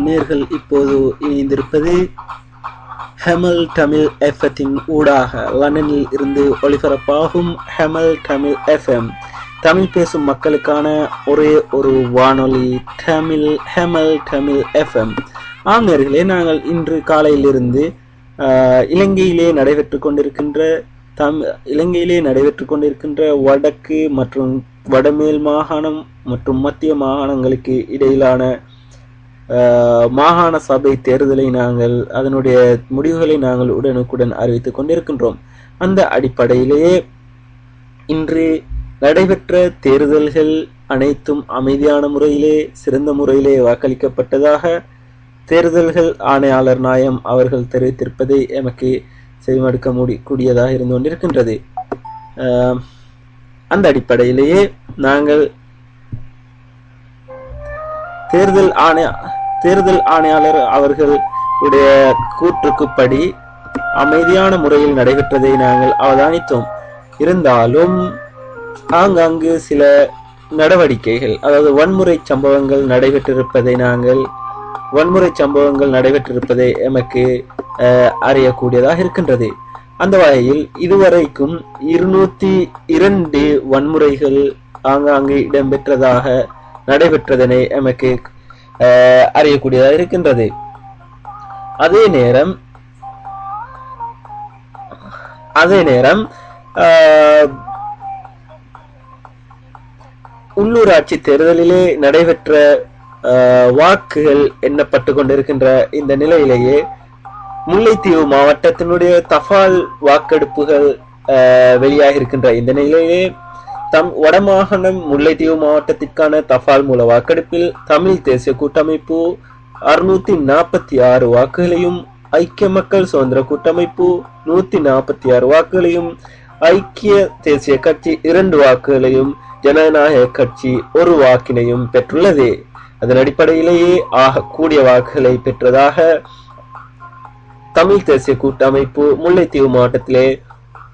நேர்கள் இப்போது இணைந்திருப்பது ஹெமல் தமிழ் எஃப்எத்தின் ஊடாக லண்டனில் இருந்து ஒளிபரப்பாகும் ஹெமல் தமிழ் எஃப்எம், தமிழ் பேசும் மக்களுக்கான ஒரே ஒரு வானொலி, ஹெமல் தமிழ் எஃப்எம். ஆம் நேர்களே, நாங்கள் இன்று காலையிலிருந்து இலங்கையிலே நடைபெற்று கொண்டிருக்கின்ற வடக்கு மற்றும் வடமேல் மாகாணம் மற்றும் மத்திய மாகாணங்களுக்கு இடையிலான மாகாண சபை தேர்தலை அதனுடைய முடிவுகளை நாங்கள் உடனுக்குடன் அறிவித்துக் கொண்டிருக்கின்றோம். அந்த அடிப்படையிலேயே இன்று நடைபெற்ற தேர்தல்கள் அனைத்தும் அமைதியான முறையிலே, சிறந்த முறையிலே வாக்களிக்கப்பட்டதாக தேர்தல்கள் ஆணையாளர் நாயம் அவர்கள் தெரிவித்திருப்பதை எமக்கு செவிமடுக்க கூடியதாக இருந்து கொண்டிருக்கின்றது. அந்த அடிப்படையிலேயே நாங்கள் தேர்தல் ஆணையாளர் அவர்களுடைய கூற்றுக்குப்படி அமைதியான முறையில் நடைபெற்றதை நாங்கள் அவதானித்தோம். இருந்தாலும் ஆங்காங்கு சில நடவடிக்கைகள், அதாவது வன்முறை சம்பவங்கள் நடைபெற்றிருப்பதை எமக்கு அறியக்கூடியதாக இருக்கின்றது. அந்த வகையில் இதுவரைக்கும் 202 வன்முறைகள் ஆங்காங்கு நடைபெற்றதனை எமக்கு அறியக்கூடியதாக இருக்கின்றது. அதே நேரம் உள்ளூராட்சி தேர்தலிலே நடைபெற்ற வாக்குகள் எண்ணப்பட்டு கொண்டிருக்கின்ற இந்த நிலையிலேயே முல்லைத்தீவு மாவட்டத்தினுடைய தபால் வாக்கெடுப்புகள் வெளியாக இருக்கின்ற இந்த நிலையிலே வடமாகாணம் முல்லைத்தீவு மாவட்டத்திற்கான தபால் மூல வாக்கெடுப்பில் தமிழ் தேசிய கூட்டமைப்பு 646 வாக்குகளையும், ஐக்கிய மக்கள் சுதந்திர கூட்டமைப்பு 146 வாக்குகளையும், ஐக்கிய தேசிய கட்சி 2 வாக்குகளையும், ஜனநாயக கட்சி 1 வாக்கினையும் பெற்றுள்ளது. அதன் அடிப்படையிலேயே கூடிய வாக்குகளை பெற்றதாக தமிழ் தேசிய கூட்டமைப்பு முல்லைத்தீவு மாவட்டத்திலே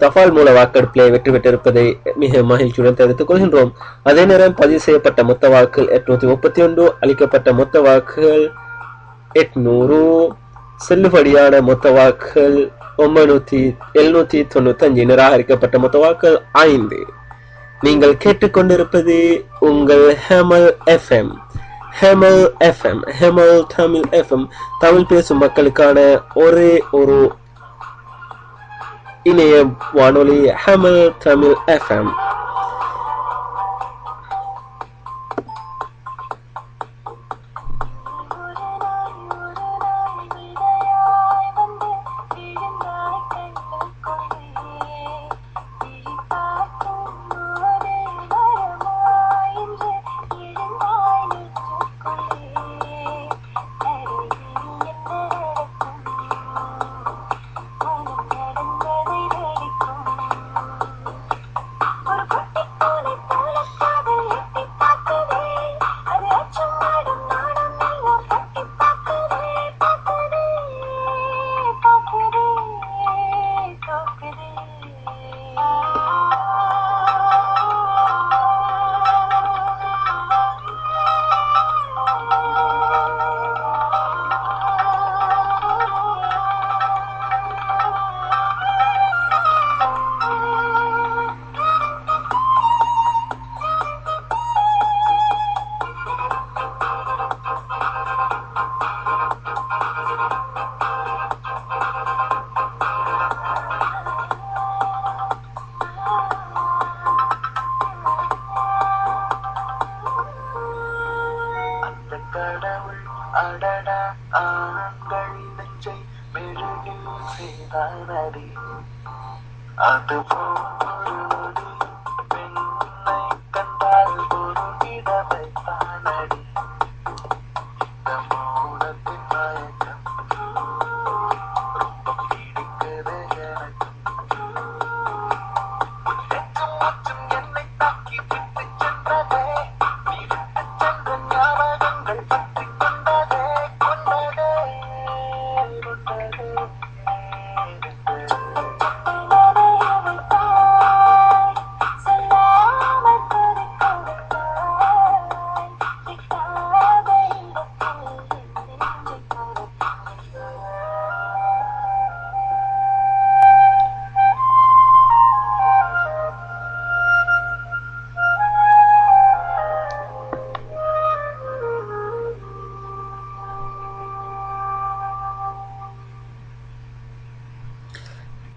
தபால் மூல வாக்கெடுப்பிலே வெற்றி பெற்றிருப்பதை மிக மகிழ்ச்சியுடன் தெரிவித்துக் கொள்கின்றோம். அதே நேரம் பதிவு செய்யப்பட்ட மொத்த வாக்குகள் 831, அளிக்கப்பட்ட மொத்த வாக்குகள் 800, செல்லுபடியான மொத்த வாக்குகள் 795, நிராகரிக்கப்பட்ட மொத்த வாக்குகள் 5. நீங்கள் கேட்டுக்கொண்டிருப்பது உங்கள் ஹெமல் எஃப்எம், ஹெமல் தமிழ் எஃப்எம், தமிழ் பேசும் மக்களுக்கான ஒரே ஒரு இணைய வானொலி, ஹெமல் தமிழ் எஃப்எம்.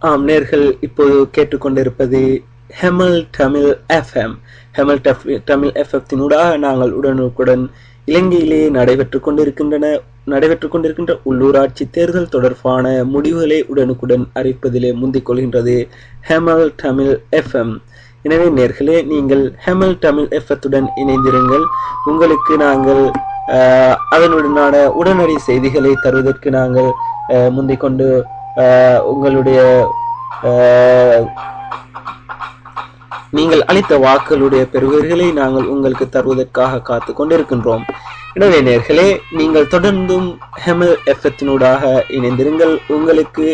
ஆம், நேர்கள் இப்போது கேட்டுக்கொண்டிருப்பது ஹெமல் தமிழ் எஃப்எம். ஹெமல் தமிழ் எஃப்எத்தினூடாக நாங்கள் உடனுக்குடன் இலங்கையிலே நடைபெற்றுக் கொண்டிருக்கின்ற உள்ளூராட்சி தேர்தல் தொடர்பான முடிவுகளை உடனுக்குடன் அறிவிப்பதிலே முந்திக் கொள்கின்றது ஹெமல் தமிழ் எஃப்எம். எனவே நேர்களே, நீங்கள் ஹெமல் தமிழ் எஃப்எத்துடன் இணைந்திருங்கள். உங்களுக்கு நாங்கள் அதனுடனான உடனடி செய்திகளை தருவதற்கு நாங்கள் முந்திக் கொண்டு உங்களுடைய நீங்கள் அளித்த வாக்குகளுடைய பெறுவர்களை நாங்கள் உங்களுக்கு தருவதற்காக காத்து கொண்டிருக்கின்றோம். எனவே நேர்களே, நீங்கள் தொடர்ந்தும் ஹெமல் எஃப்எத்தினூடாக இணைந்திருங்கள். உங்களுக்கு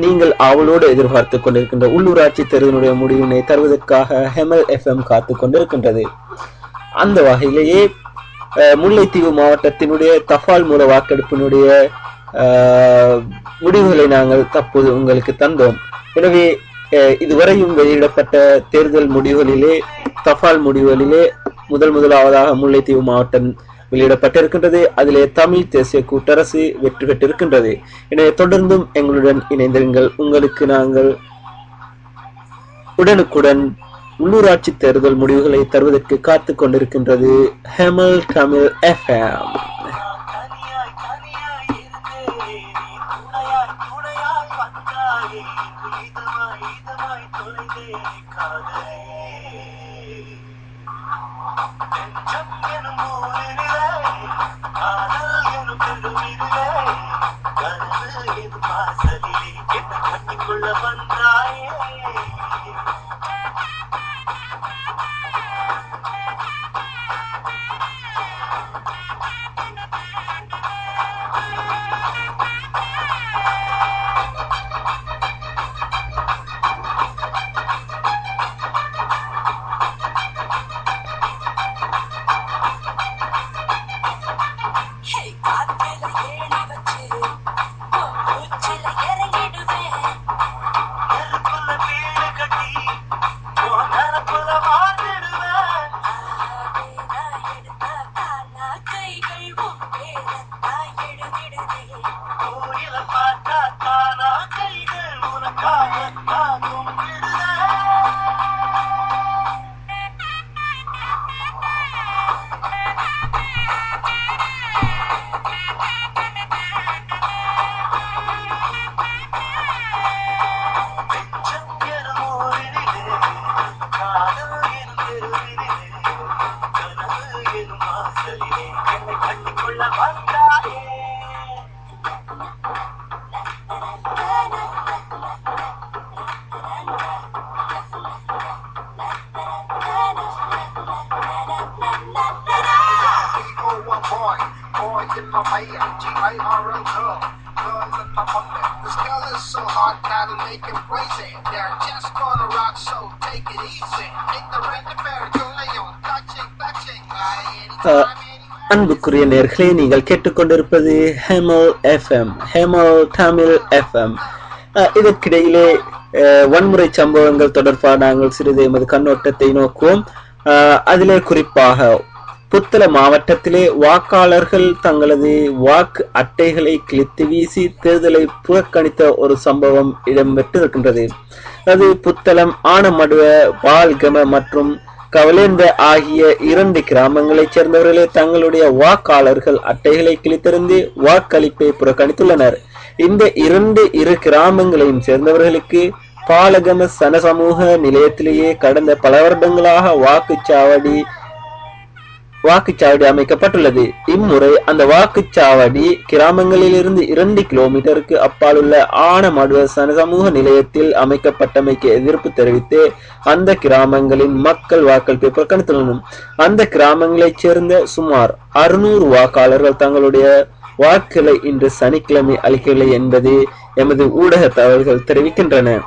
நீங்கள் அவளோடு எதிர்பார்த்து கொண்டிருக்கின்ற உள்ளூராட்சி தேர்தலுடைய முடிவினை தருவதற்காக ஹெமல் எஃப்எம் காத்து கொண்டிருக்கின்றது. அந்த வகையிலேயே முல்லைத்தீவு மாவட்டத்தினுடைய தபால் மூல வாக்கெடுப்பினுடைய முடிவுகளை நாங்கள் தற்போது உங்களுக்கு தந்தோம். எனவே இதுவரையும் வெளியிடப்பட்ட தேர்தல் முடிவுகளிலே, தபால் முடிவுகளிலே முதலாவதாக முல்லைத்தீவு மாவட்டம் வெளியிடப்பட்டிருக்கின்றது. அதிலே தமிழ் தேசிய கூட்டரசு வெற்றி பெற்றிருக்கின்றது. எனவே தொடர்ந்தும் எங்களுடன் இணைந்திருங்கள். உங்களுக்கு நாங்கள் உடனுக்குடன் உள்ளூராட்சி தேர்தல் முடிவுகளை தருவதற்கு காத்து கொண்டிருக்கின்றது ஹெமல் தமிழ் எஃப்எம். அன்புக்குரிய நேர்களே, நீங்கள் கேட்டுக்கொண்டிருப்பது ஹெமல் எஃப்எம், ஹெமல் தமிழ் எஃப்எம். இதற்கிடையிலே வன்முறை சம்பவங்கள் தொடர்பாக நாங்கள் சிறிது எமது கண்ணோட்டத்தை நோக்குவோம். அதிலே குறிப்பாக புத்தளம் மாவட்டத்திலே வாக்காளர்கள் தங்களது வாக்கு அட்டைகளை கிழித்து வீசி தேர்தலை புறக்கணித்த ஒரு சம்பவம் இடம்பெற்றிருக்கின்றது. அது புத்தளம், ஆனமடுவ, பால்கம மற்றும் கவலேந்த ஆகிய 2 கிராமங்களைச் சேர்ந்தவர்களே தங்களுடைய வாக்காளர்கள் அட்டைகளை கிழித்திருந்து வாக்களிப்பை புறக்கணித்துள்ளனர். இந்த இரு கிராமங்களையும் சேர்ந்தவர்களுக்கு பாலகம சனசமூக நிலையத்திலேயே கடந்த பல வருடங்களாக வாக்குச்சாவடி அமைக்கப்பட்டுள்ளது. இம்முறை அந்த வாக்குச்சாவடி கிராமங்களிலிருந்து 2 கிலோமீட்டருக்கு அப்பால் உள்ள ஆனமடுவ சமூக நிலையத்தில் அமைக்கப்பட்டமைக்கு எதிர்ப்பு தெரிவித்து அந்த கிராமங்களின் மக்கள் வாக்களிப்பை புறக்கணித்துள்ளனர். அந்த கிராமங்களைச் சேர்ந்த சுமார் 600 வாக்காளர்கள் தங்களுடைய வாக்குகளை இன்று சனிக்கிழமை அளிக்கவில்லை என்பது எமது ஊடக தகவல்கள் தெரிவிக்கின்றன.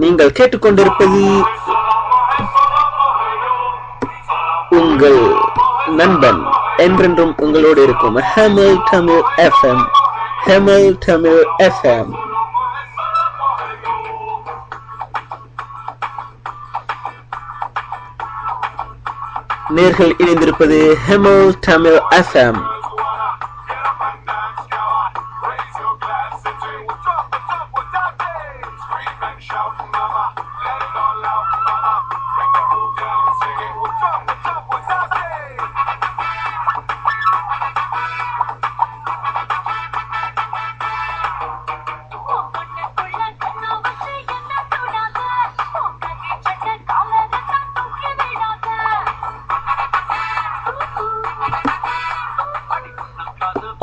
நீங்கள் கேட்டுக்கொண்டிருப்பது உங்கள் நண்பன் என்றென்றும் உங்களோடு இருக்கும் ஹெமல் தமிழ் எஃப்எம், ஹெமல் தமிழ் எஃப்எம். நேர்கள் இணைந்திருப்பது ஹெமோ தமிழ் FM.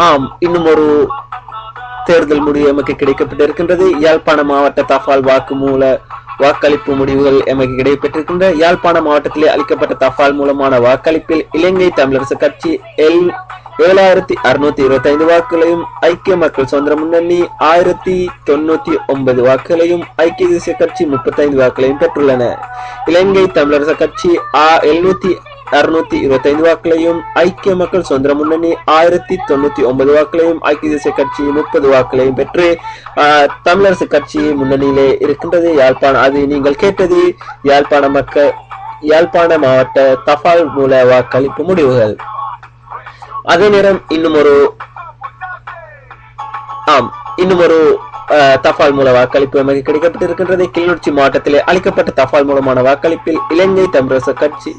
ஆம், இன்னும் ஒரு தேர்தல் முடிவு எமக்கு கிடைக்கப்பட்டிருக்கின்றது. யாழ்ப்பாண மாவட்ட தபால் வாக்குமூல வாக்களிப்பு முடிவுகள் எமக்கு கிடைக்கப்பட்டிருக்கின்ற. யாழ்ப்பாண மாவட்டத்திலே அளிக்கப்பட்ட தபால் மூலமான வாக்களிப்பில் இலங்கை தமிழரசு கட்சி 7625 வாக்குகளையும், ஐக்கிய மக்கள் சுதந்திர முன்னணி 1099 வாக்குகளையும், ஐக்கிய தேசிய கட்சி 35 வாக்குகளையும் பெற்றுள்ளன. இலங்கை தமிழரசு கட்சி 625 வாக்குகளையும், ஐக்கிய மக்கள் சுதந்திர முன்னணி 1099 வாக்குகளையும், ஐக்கிய தேசிய கட்சி 30 வாக்குகளையும் பெற்று தமிழரசு கட்சி முன்னணியிலே இருக்கின்றது. அது நீங்கள் கேட்டது யாழ்ப்பாண மாவட்ட தபால் மூல வாக்களிப்பு முடிவுகள். அதே நேரம் இன்னும் ஒரு தபால் மூல வாக்களிப்பு நமக்கு கிடைக்கப்பட்டிருக்கின்றது. கிளிநொச்சி மாவட்டத்திலே அளிக்கப்பட்ட தபால் மூலமான வாக்களிப்பில் இலங்கை தமிழரசு கட்சி